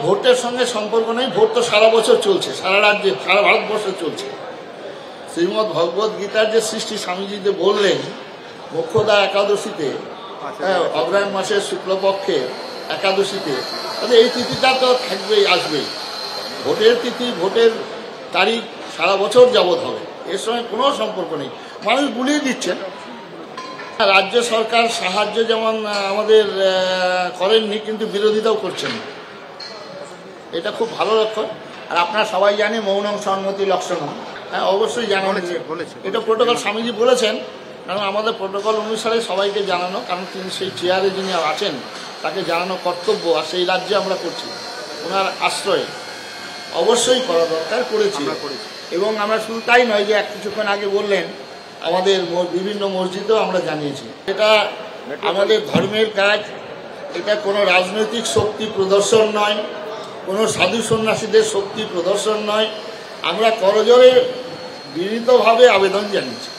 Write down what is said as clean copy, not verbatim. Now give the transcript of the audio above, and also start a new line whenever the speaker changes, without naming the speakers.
ভোটের সঙ্গে সম্পর্ক নেই। ভোট তো সারা বছর চলছে, সারা রাজ্যে, সারা ভারতবর্ষে চলছে। শ্রীমদ্ ভগবদ গীতার যে সৃষ্টি স্বামীজি যে বললেন মোক্ষদা একাদশীতে, অগ্রহায়ণ মাসের শুক্লপক্ষে একাদশীতে, তাহলে এই তিথিটা তো থাকবেই, আসবেই। ভোটের তিথি, ভোটের তারিখ সারা বছর যাবৎ হবে, এর সঙ্গে কোনো সম্পর্ক নেই। মানুষ গুলিয়ে দিচ্ছেন। রাজ্য সরকার সাহায্য যেমন আমাদের করেননি, কিন্তু বিরোধিতাও করছেন, এটা খুব ভালো লক্ষণ। আর আপনারা সবাই জানে মৌনং সম্মতি লক্ষণম। হ্যাঁ, অবশ্যই জানানো, এটা প্রোটোকল স্বামীজি বলেছেন, কারণ আমাদের প্রোটোকল অনুসারে সবাইকে জানানো, কারণ তিনি সেই চেয়ারে যিনি আছেন তাকে জানানো কর্তব্য, আর সেই রাজ্যে আমরা করছি। ওনার আশ্রয়ে অবশ্যই করা দরকার, করেছি। এবং আমরা শুধু তাই নয় যে কিছুক্ষণ আগে বললেন, আমাদের বিভিন্ন মসজিদেও আমরা জানিয়েছি। এটা আমাদের ধর্মের কাজ, এটা কোনো রাজনৈতিক শক্তি প্রদর্শন নয়, কোনো সাধু সন্ন্যাসীদের শক্তি প্রদর্শন নয়। আমরা করজোড়ে বিনীতভাবে আবেদন জানিয়েছি।